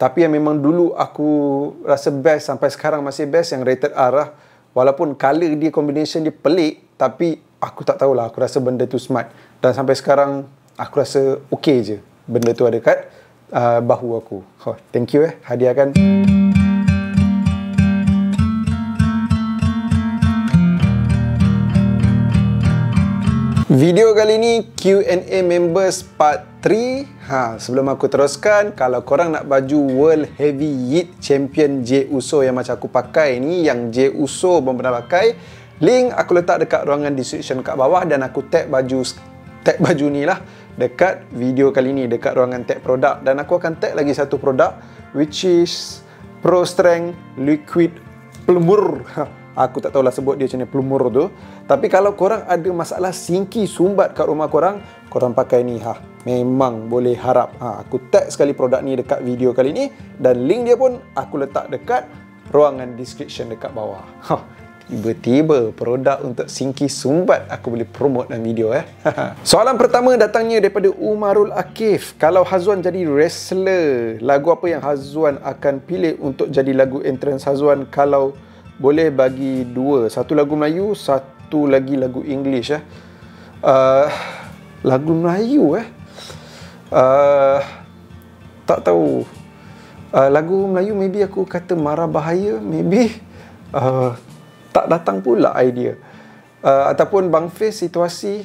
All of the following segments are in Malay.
Tapi yang memang dulu aku rasa best, sampai sekarang masih best, yang Rated R lah. Walaupun colour dia, combination dia pelik, tapi aku tak tahulah, aku rasa benda tu smart. Dan sampai sekarang aku rasa okey je benda tu ada kat bahu aku. Thank you hadiahkan. Video kali ni Q&A members part 3. Sebelum aku teruskan, kalau korang nak baju World Heavyweight Champion Jey Uso yang macam aku pakai ni, yang Jey Uso pun pernah pakai, link aku letak dekat ruangan description kat bawah, dan aku tag baju ni lah dekat video kali ni, dekat ruangan tag produk. Dan aku akan tag lagi satu produk, which is Pro Strength Liquid Plumur. Aku tak tahulah sebut dia macam ni, plumur tu. Tapi kalau korang ada masalah sinki sumbat kat rumah korang, korang pakai ni. Memang boleh harap. Aku tag sekali produk ni dekat video kali ni, dan link dia pun aku letak dekat ruangan description dekat bawah. Tiba-tiba produk untuk sinki sumbat aku boleh promote dalam video. Soalan pertama datangnya daripada Umarul Akif. Kalau Hazwan jadi wrestler, lagu apa yang Hazwan akan pilih untuk jadi lagu entrance Hazwan? Kalau boleh bagi dua, satu lagu Melayu, satu lagi lagu English. Lagu Melayu tak tahu. Lagu Melayu maybe aku kata Mara Bahaya, maybe tak datang pula idea. Ataupun Bang Fiz, Situasi,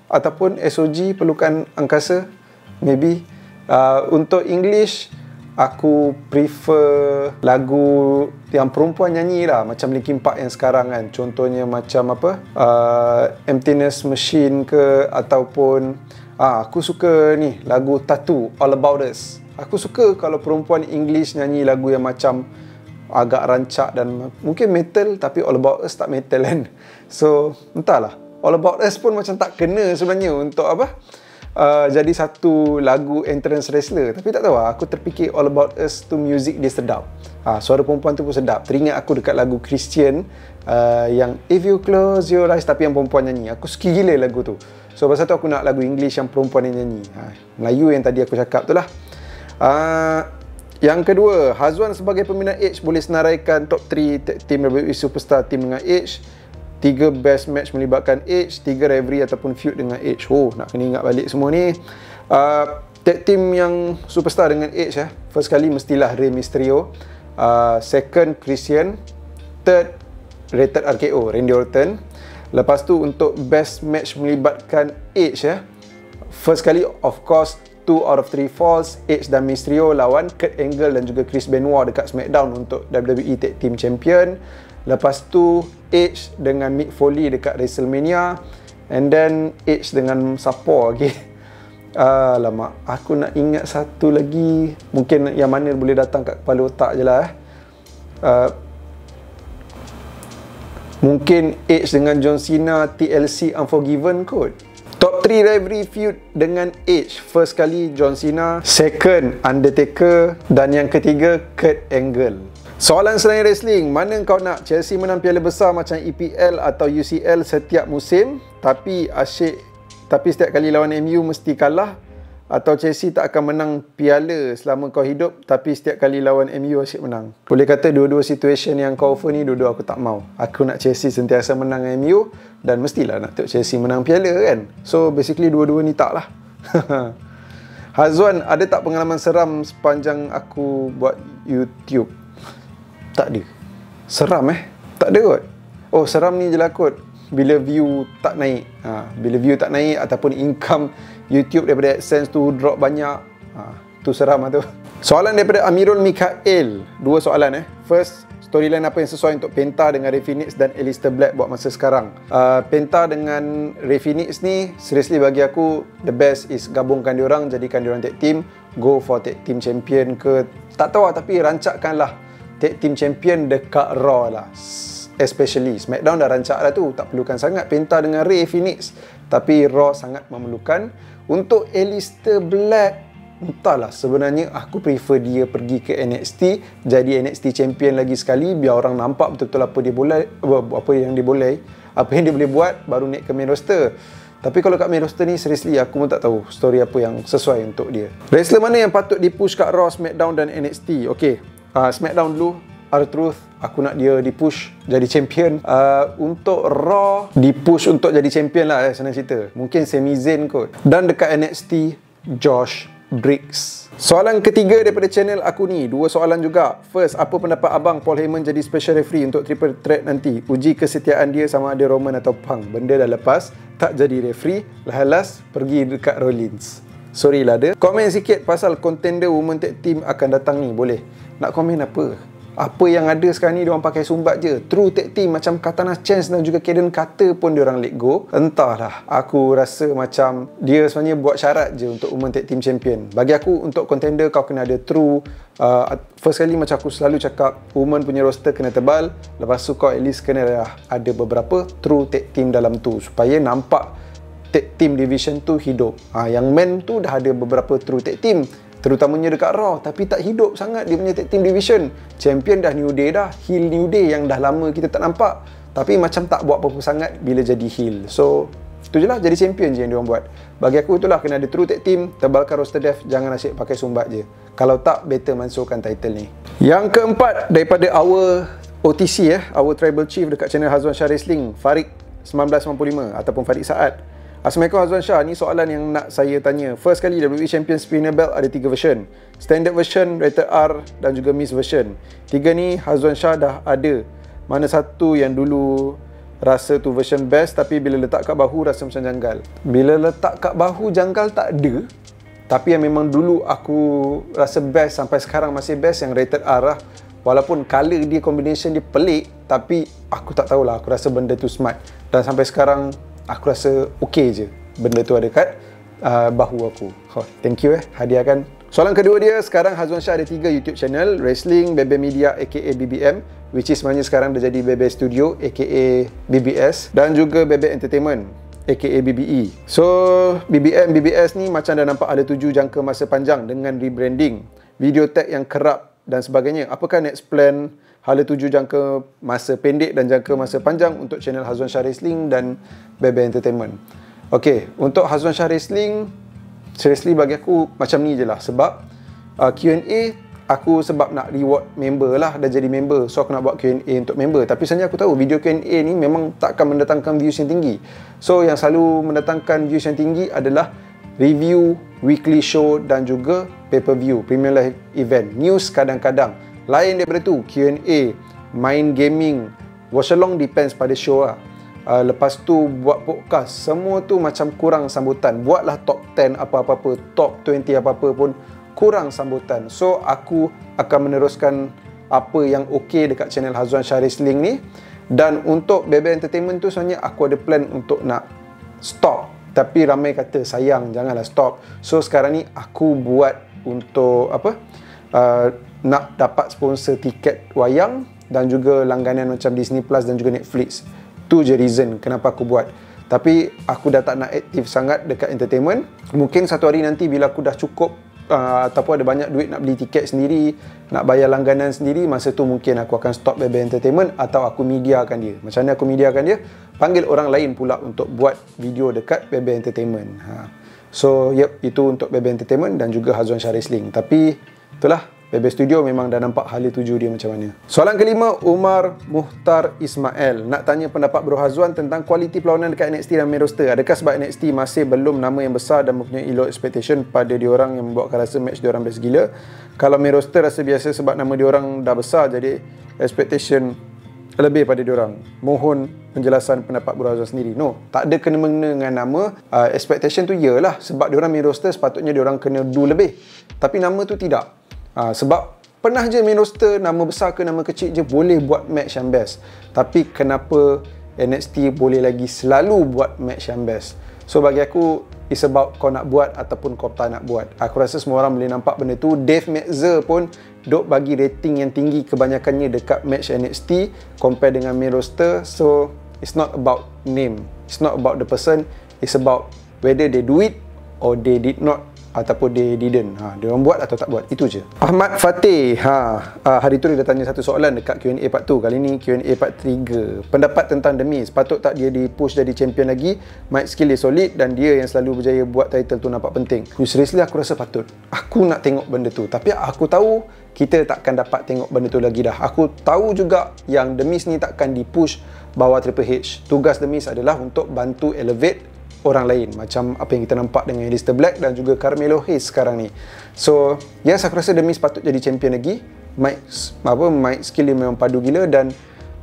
ataupun SOG, Pelukan Angkasa, maybe. Untuk English, aku prefer lagu yang perempuan nyanyi lah, macam Linkin Park yang sekarang kan. Contohnya macam apa, Emptiness Machine ke, ataupun aku suka ni lagu Tattoo, All About Us. Aku suka kalau perempuan English nyanyi lagu yang macam agak rancak dan mungkin metal, tapi All About Us tak metal kan. So entahlah, All About Us pun macam tak kena sebenarnya untuk apa, jadi satu lagu entrance wrestler. Tapi tak tahu lah, aku terfikir All About Us tu music dia sedap. Suara perempuan tu pun sedap. Teringat aku dekat lagu Christian, yang If You Close Your Eyes, tapi yang perempuan nyanyi. Aku suka gila lagu tu. So pasal tu aku nak lagu English yang perempuan yang nyanyi. Melayu yang tadi aku cakap tu lah. Yang kedua, Hazwan sebagai peminat Edge boleh senaraikan top 3 tag team WWE Superstar team dengan Edge. 3 best match melibatkan Edge, 3 rivalry ataupun feud dengan Edge. Nak kena ingat balik semua ni. Tag team yang superstar dengan Edge first kali mestilah Rey Mysterio, second Christian, third Rated RKO, Randy Orton. Lepas tu untuk best match melibatkan Edge first kali of course 2 out of 3 falls, Edge dan Mysterio lawan Kurt Angle dan juga Chris Benoit dekat SmackDown untuk WWE Tag Team Champion. Lepas tu Edge dengan Mick Foley dekat WrestleMania, and then Edge dengan siapa lagi? Alamak, aku nak ingat satu lagi, mungkin yang mana boleh datang kat kepala otak je lah. Mungkin Edge dengan John Cena TLC Unforgiven kot. Top 3 rivalry feud dengan Edge, first kali John Cena, second Undertaker, dan yang ketiga Kurt Angle. Soalan selain wrestling, mana kau nak? Chelsea menang piala besar macam EPL atau UCL setiap musim, tapi setiap kali lawan MU mesti kalah? Atau Chelsea tak akan menang piala selama kau hidup, tapi setiap kali lawan MU asyik menang? Boleh kata dua-dua situation yang kau offer ni, dua-dua aku tak mau. Aku nak Chelsea sentiasa menang MU, dan mestilah nak tengok Chelsea menang piala kan. So basically dua-dua ni tak lah. Hazwan, ada tak pengalaman seram sepanjang aku buat YouTube? Tak ada. Seram tak ada kot. Oh, seram ni je lah kot, bila view tak naik. Bila view tak naik ataupun income YouTube daripada AdSense tu drop banyak, tu seram lah tu. Soalan daripada Amirul Mikael. 2 soalan First, storyline apa yang sesuai untuk Penta dengan Rey Fenix dan Aleister Black buat masa sekarang? Penta dengan Rey Fenix ni, seriously bagi aku the best is gabungkan diorang, jadikan diorang tag team, go for tag team champion ke, tak tahu lah, tapi rancakkanlah tag team champion dekat Raw lah. Especially SmackDown dah rancak dah tu, tak perlukan sangat Penta dengan Rey Fenix, tapi Raw sangat memerlukan. Untuk Aleister Black, entahlah, sebenarnya aku prefer dia pergi ke NXT, jadi NXT champion lagi sekali, biar orang nampak betul-betul apa yang dia boleh buat, baru naik ke main roster. Tapi kalau kat main roster ni, seriously aku pun tak tahu story apa yang sesuai untuk dia. Wrestler mana yang patut dipush kat Raw, SmackDown dan NXT? Okay, SmackDown dulu. R-Truth, aku nak dia dipush jadi champion. Untuk Raw, dipush untuk jadi champion lah, senang cerita. Mungkin Sami Zayn kot. Dan dekat NXT, Josh Briggs. Soalan ketiga daripada channel aku ni, 2 soalan juga. First, apa pendapat abang Paul Heyman jadi special referee untuk triple threat nanti? Uji kesetiaan dia sama ada Roman atau Punk. Benda dah lepas, tak jadi referee, lalas pergi dekat Rollins. Sorry lah dia. Komen sikit pasal contender women tag team akan datang ni, boleh? Nak komen apa? Apa yang ada sekarang ni diorang pakai sumbat je. True tag team macam Katana Chance dan juga Kaden Carter pun diorang let go. Entahlah, aku rasa macam dia sebenarnya buat syarat je untuk women tag team champion. Bagi aku, untuk contender kau kena ada true, first kali macam aku selalu cakap, women punya roster kena tebal. Lepas tu kau at least kena ada beberapa true tag team dalam tu, supaya nampak tag team division tu hidup. Yang men tu dah ada beberapa true tag team, terutamanya dekat Raw, tapi tak hidup sangat dia punya tag team division. Champion dah New Day dah, heel New Day yang dah lama kita tak nampak, tapi macam tak buat apa-apa sangat bila jadi heel. So itu je lah, jadi champion je yang diorang buat. Bagi aku itulah, kena ada true tag team, tebalkan roster depth, jangan asyik pakai sumbat je. Kalau tak, better mansuhkan title ni. Yang keempat, daripada our OTC our tribal chief dekat channel Hazwan Shah Wrestling, Farid 1995 ataupun Farid Saad. Assalamualaikum Hazwan Shah, ni soalan yang nak saya tanya. First kali WWE Champion Spinner Belt ada 3 version, Standard version, Rated R dan juga Miss version. 3 ni Hazwan Shah dah ada. Mana satu yang dulu rasa tu version best, tapi bila letak kat bahu rasa macam janggal? Bila letak kat bahu janggal tak ada, tapi yang memang dulu aku rasa best, sampai sekarang masih best, yang Rated R lah. Walaupun colour dia, combination dia pelik, tapi aku tak tahulah, aku rasa benda tu smart. Dan sampai sekarang aku rasa okey je benda tu ada kat bahu aku. Thank you hadiahkan. Soalan kedua dia, sekarang Hazwan Shah ada 3 YouTube channel, Wrestling, Bebe Media aka BBM, which is sebenarnya sekarang dah jadi Bebe Studio aka BBS, dan juga Bebe Entertainment aka BBE. So BBM, BBS ni macam dah nampak ada tuju jangka masa panjang dengan rebranding, video tag yang kerap dan sebagainya. Apakah next plan hala tuju jangka masa pendek dan jangka masa panjang untuk channel Hazwan Shah Wrestling dan Bebe Entertainment? Okay, untuk Hazwan Shah Wrestling, seriously bagi aku macam ni je lah. Sebab Q&A, aku sebab nak reward member lah, dah jadi member, so aku nak buat Q&A untuk member. Tapi sebenarnya aku tahu video Q&A ni memang tak akan mendatangkan views yang tinggi. So yang selalu mendatangkan views yang tinggi adalah review, weekly show dan juga pay-per-view, premium live event, news kadang-kadang. Lain daripada tu, Q&A, main gaming, watch along depends pada show lah. Lepas tu buat podcast, semua tu macam kurang sambutan. Buatlah top 10 apa-apa, top 20 apa-apa pun kurang sambutan. So aku akan meneruskan apa yang okey dekat channel Hazwan Shah Wrestling ni. Dan untuk Bebe Entertainment tu sebenarnya aku ada plan untuk nak stop, tapi ramai kata sayang janganlah stop. So sekarang ni aku buat untuk nak dapat sponsor tiket wayang dan juga langganan macam Disney Plus dan juga Netflix. Tu je reason kenapa aku buat. Tapi aku dah tak nak aktif sangat dekat entertainment. Mungkin satu hari nanti bila aku dah cukup ataupun ada banyak duit nak beli tiket sendiri, nak bayar langganan sendiri, masa tu mungkin aku akan stop Bebe Entertainment atau aku mediakan dia. Macam mana aku mediakan dia? Panggil orang lain pula untuk buat video dekat Bebe Entertainment. So itu untuk Bebe Entertainment dan juga Hazwan Shah Wrestling. Tapi itulah, Bebe Studio memang dah nampak hala tuju dia macam mana. Soalan kelima, Umar Muhtar Ismail nak tanya pendapat Bro Hazwan tentang kualiti perlawanan dekat NXT dan main roster. Adakah sebab NXT masih belum nama yang besar dan mempunyai low expectation pada diorang yang membuatkan rasa match diorang best gila? Kalau main roster rasa biasa sebab nama diorang dah besar, jadi expectation lebih pada diorang. Mohon penjelasan pendapat Bro Hazwan sendiri. No, tak ada kena-mengena dengan nama. Expectation tu iyalah sebab diorang main roster, sepatutnya diorang kena do lebih. Tapi nama tu tidak. Sebab pernah je main roster, nama besar ke nama kecil je boleh buat match yang best. Tapi kenapa NXT boleh lagi selalu buat match yang best? So bagi aku, it's about kau nak buat ataupun kau tak nak buat. Aku rasa semua orang boleh nampak benda tu. Dave Meltzer pun duk bagi rating yang tinggi kebanyakannya dekat match NXT compare dengan main roster. So it's not about name, it's not about the person, it's about whether they do it or they did not ataupun they didn't. Dia orang buat atau tak buat, itu je. Ahmad Fatih, hari tu dia dah tanya satu soalan dekat Q&A part 2. Kali ni Q&A part 3. Pendapat tentang The Miz, patut tak dia di-push jadi champion lagi? Mic skill dia solid dan dia yang selalu berjaya buat title tu nampak penting. Seriously, aku rasa patut. Aku nak tengok benda tu, tapi aku tahu kita takkan dapat tengok benda tu lagi dah. Aku tahu juga yang The Miz ni takkan di-push bawah Triple H. Tugas The Miz adalah untuk bantu elevate orang lain, macam apa yang kita nampak dengan Aleister Black dan juga Carmelo Hayes sekarang ni. So yes, aku rasa The Miz patut jadi champion lagi. Mic skill dia memang padu gila, dan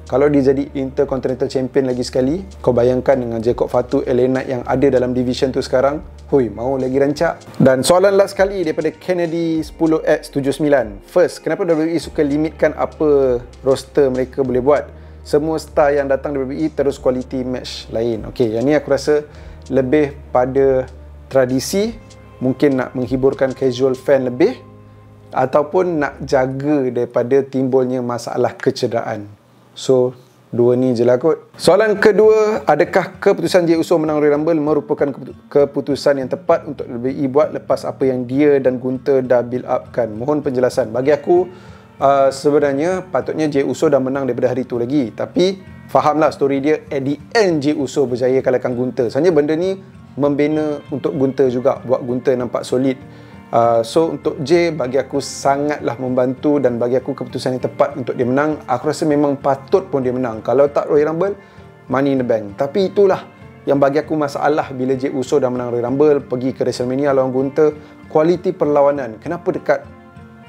kalau dia jadi Intercontinental Champion lagi sekali, kau bayangkan dengan Jacob Fatu, LA Knight yang ada dalam division tu sekarang, mau lagi rancak. Dan soalan last sekali daripada Kennedy 10X79. First, kenapa WWE suka limitkan apa roster mereka boleh buat? Semua star yang datang WWE terus quality match lain. Okay, yang ni aku rasa lebih pada tradisi, mungkin nak menghiburkan casual fan lebih, ataupun nak jaga daripada timbulnya masalah kecederaan. So dua ni je lah kot. Soalan kedua, adakah keputusan Jey Uso menang Royal Rumble merupakan keputusan yang tepat untuk WWE buat lepas apa yang dia dan Gunther dah build upkan? Mohon penjelasan. Bagi aku, sebenarnya patutnya Jey Uso dah menang daripada hari tu lagi, tapi fahamlah story dia, at the end Jey Uso berjaya kalahkan Gunther. Sebenarnya benda ni membina untuk Gunther juga, buat Gunther nampak solid. So untuk Jey, bagi aku sangatlah membantu, dan bagi aku keputusan yang tepat untuk dia menang. Aku rasa memang patut pun dia menang. Kalau tak Royal Rumble, Money in the Bank. Tapi itulah yang bagi aku masalah bila Jey Uso dah menang Royal Rumble, pergi ke WrestleMania lawan Gunther, kualiti perlawanan. Kenapa dekat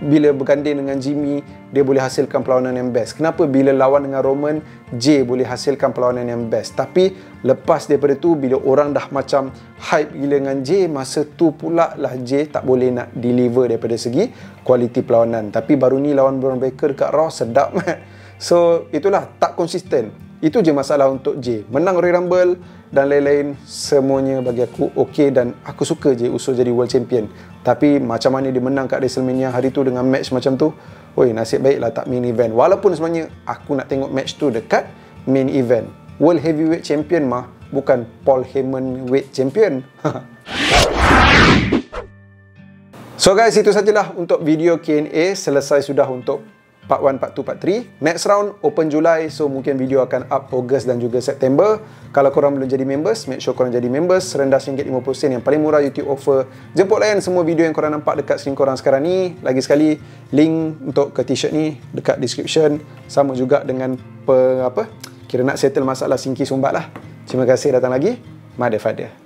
bila berganding dengan Jimmy, dia boleh hasilkan perlawanan yang best? Kenapa bila lawan dengan Roman, Jey boleh hasilkan perlawanan yang best? Tapi lepas daripada tu, bila orang dah macam hype gila dengan Jey, masa tu pula lah Jey tak boleh nak deliver daripada segi kualiti perlawanan. Tapi baru ni lawan Braun Breaker dekat Raw, sedap mat. So itulah, tak konsisten. Itu je masalah untuk Jey. Menang Royal Rumble dan lain-lain, semuanya bagi aku okey, dan aku suka Jey Uso jadi World Champion. Tapi macam mana dia menang kat WrestleMania hari tu dengan match macam tu, nasib baiklah tak main event. Walaupun sebenarnya aku nak tengok match tu dekat main event. World Heavyweight Champion mah, bukan Paul Heyman Weight Champion. So guys, itu sajalah untuk video Q&A. Selesai sudah untuk part 1, part 2, part 3. Next round open Julai, so mungkin video akan up Ogos dan juga September. Kalau korang belum jadi members, make sure korang jadi members. Rendah RM50 yang paling murah YouTube offer. Jemput layan semua video yang korang nampak dekat skrin korang sekarang ni. Lagi sekali, link untuk ke t-shirt ni dekat description. Sama juga dengan kira nak settle masalah Singki Sumbat lah. Terima kasih datang lagi. Mother Father.